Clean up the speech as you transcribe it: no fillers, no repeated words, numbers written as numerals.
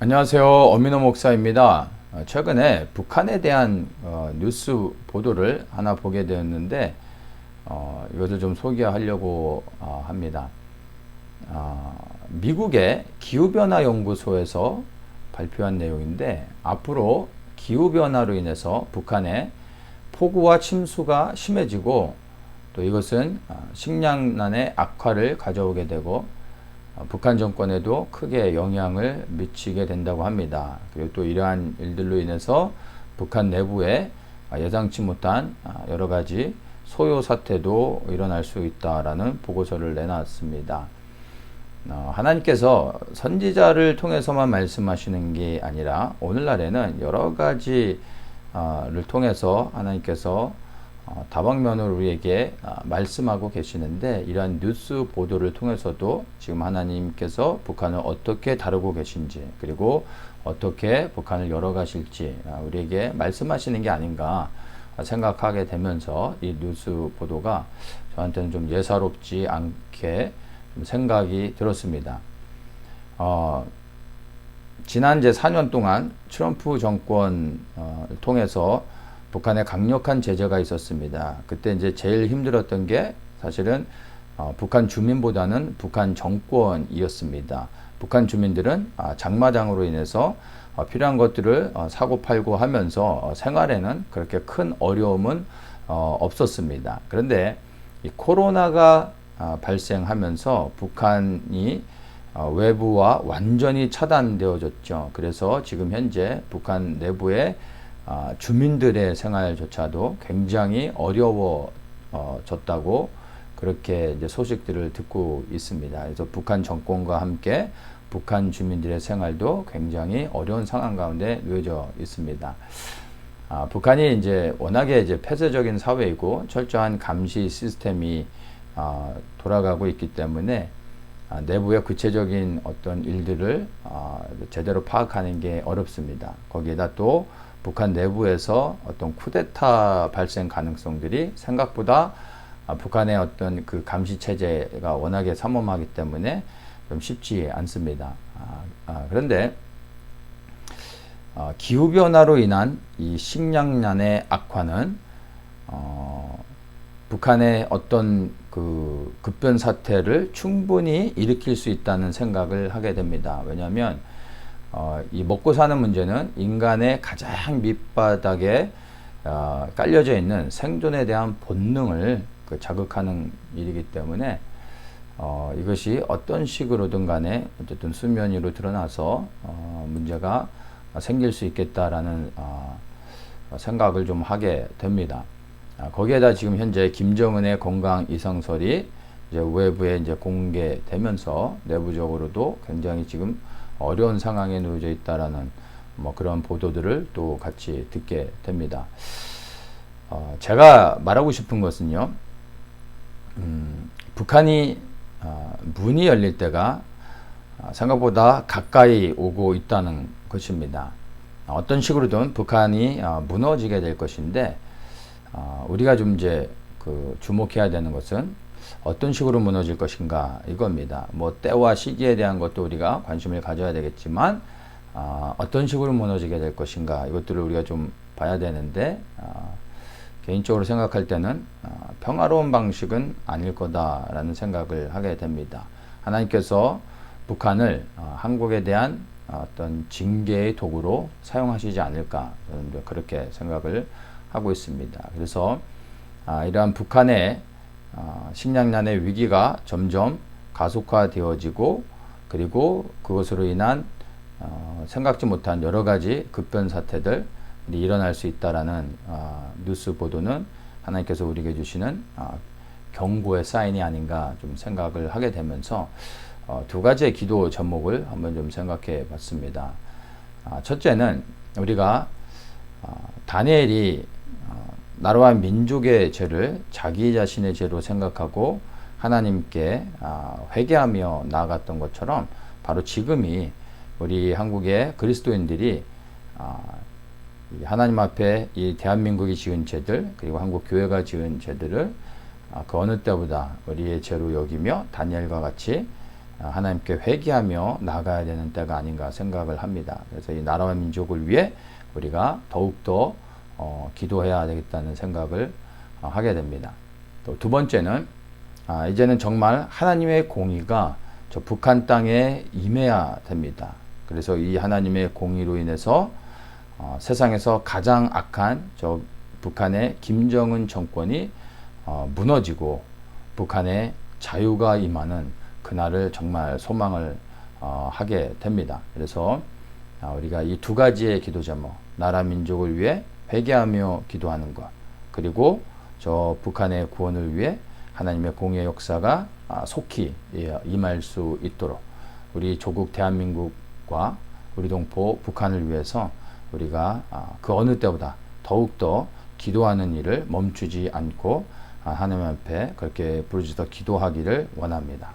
안녕하세요. 엄민호 목사입니다. 최근에 북한에 대한 뉴스 보도를 하나 보게 되었는데 이것을 좀 소개하려고 합니다. 미국의 기후변화연구소에서 발표한 내용인데 앞으로 기후변화로 인해서 북한의 폭우와 침수가 심해지고 또 이것은 식량난의 악화를 가져오게 되고 북한 정권에도 크게 영향을 미치게 된다고 합니다. 그리고 또 이러한 일들로 인해서 북한 내부에 예상치 못한 여러 가지 소요 사태도 일어날 수 있다라는 보고서를 내놨습니다. 하나님께서 선지자를 통해서만 말씀하시는 게 아니라 오늘날에는 여러 가지를 통해서 하나님께서 다방면으로 우리에게 말씀하고 계시는데 이러한 뉴스 보도를 통해서도 지금 하나님께서 북한을 어떻게 다루고 계신지 그리고 어떻게 북한을 열어가실지 우리에게 말씀하시는 게 아닌가 생각하게 되면서 이 뉴스 보도가 저한테는 좀 예사롭지 않게 좀 생각이 들었습니다. 지난 제 4년 동안 트럼프 정권을 통해서 북한에 강력한 제재가 있었습니다. 그때 이제 제일 힘들었던 게 사실은 북한 주민보다는 북한 정권이었습니다. 북한 주민들은 장마장으로 인해서 필요한 것들을 사고 팔고 하면서 생활에는 그렇게 큰 어려움은 없었습니다. 그런데 이 코로나가 발생하면서 북한이 외부와 완전히 차단되어졌죠. 그래서 지금 현재 북한 내부에 주민들의 생활조차도 굉장히 어려워졌다고 그렇게 이제 소식들을 듣고 있습니다. 그래서 북한 정권과 함께 북한 주민들의 생활도 굉장히 어려운 상황 가운데 놓여져 있습니다. 북한이 이제 워낙에 이제 폐쇄적인 사회이고 철저한 감시 시스템이 돌아가고 있기 때문에 내부의 구체적인 어떤 일들을 제대로 파악하는 게 어렵습니다. 거기에다 또 북한 내부에서 어떤 쿠데타 발생 가능성들이 생각보다 북한의 어떤 그 감시 체제가 워낙에 삼엄하기 때문에 좀 쉽지 않습니다. 그런데 기후 변화로 인한 이 식량난의 악화는 북한의 어떤 그 급변 사태를 충분히 일으킬 수 있다는 생각을 하게 됩니다. 왜냐하면 이 먹고 사는 문제는 인간의 가장 밑바닥에 깔려져 있는 생존에 대한 본능을 자극하는 일이기 때문에 이것이 어떤 식으로든 간에 어쨌든 수면 위로 드러나서 문제가 생길 수 있겠다라는 생각을 좀 하게 됩니다. 거기에다 지금 현재 김정은의 건강 이상설이 이제 외부에 이제 공개되면서 내부적으로도 굉장히 지금 어려운 상황에 놓여져 있다라는 뭐 그런 보도들을 또 같이 듣게 됩니다. 제가 말하고 싶은 것은요, 북한이 문이 열릴 때가 생각보다 가까이 오고 있다는 것입니다. 어떤 식으로든 북한이 무너지게 될 것인데 우리가 좀 이제 그 주목해야 되는 것은 어떤 식으로 무너질 것인가 이겁니다. 뭐 때와 시기에 대한 것도 우리가 관심을 가져야 되겠지만 어떤 식으로 무너지게 될 것인가 이것들을 우리가 좀 봐야 되는데 개인적으로 생각할 때는 평화로운 방식은 아닐 거다라는 생각을 하게 됩니다. 하나님께서 북한을 한국에 대한 어떤 징계의 도구로 사용하시지 않을까 저는 그렇게 생각을 하고 있습니다. 그래서 이러한 북한의 식량난의 위기가 점점 가속화되어지고 그리고 그것으로 인한 생각지 못한 여러 가지 급변 사태들이 일어날 수 있다라는 뉴스 보도는 하나님께서 우리에게 주시는 경고의 사인이 아닌가 좀 생각을 하게 되면서 두 가지의 기도 제목을 한번 좀 생각해 봤습니다. 첫째는 우리가 다니엘이 나라와 민족의 죄를 자기 자신의 죄로 생각하고 하나님께 회개하며 나아갔던 것처럼 바로 지금이 우리 한국의 그리스도인들이 하나님 앞에 이 대한민국이 지은 죄들 그리고 한국 교회가 지은 죄들을 그 어느 때보다 우리의 죄로 여기며 다니엘과 같이 하나님께 회개하며 나가야 되는 때가 아닌가 생각을 합니다. 그래서 이 나라와 민족을 위해 우리가 더욱더 기도해야 되겠다는 생각을 하게 됩니다. 또 두 번째는 이제는 정말 하나님의 공의가 저 북한 땅에 임해야 됩니다. 그래서 이 하나님의 공의로 인해서 세상에서 가장 악한 저 북한의 김정은 정권이 무너지고 북한의 자유가 임하는 그날을 정말 소망을 하게 됩니다. 그래서 우리가 이 두 가지의 기도 제목, 나라 민족을 위해 회개하며 기도하는 것, 그리고 저 북한의 구원을 위해 하나님의 공의 역사가 속히 임할 수 있도록 우리 조국 대한민국과 우리 동포 북한을 위해서 우리가 그 어느 때보다 더욱더 기도하는 일을 멈추지 않고 하나님 앞에 그렇게 부르짖어 기도하기를 원합니다.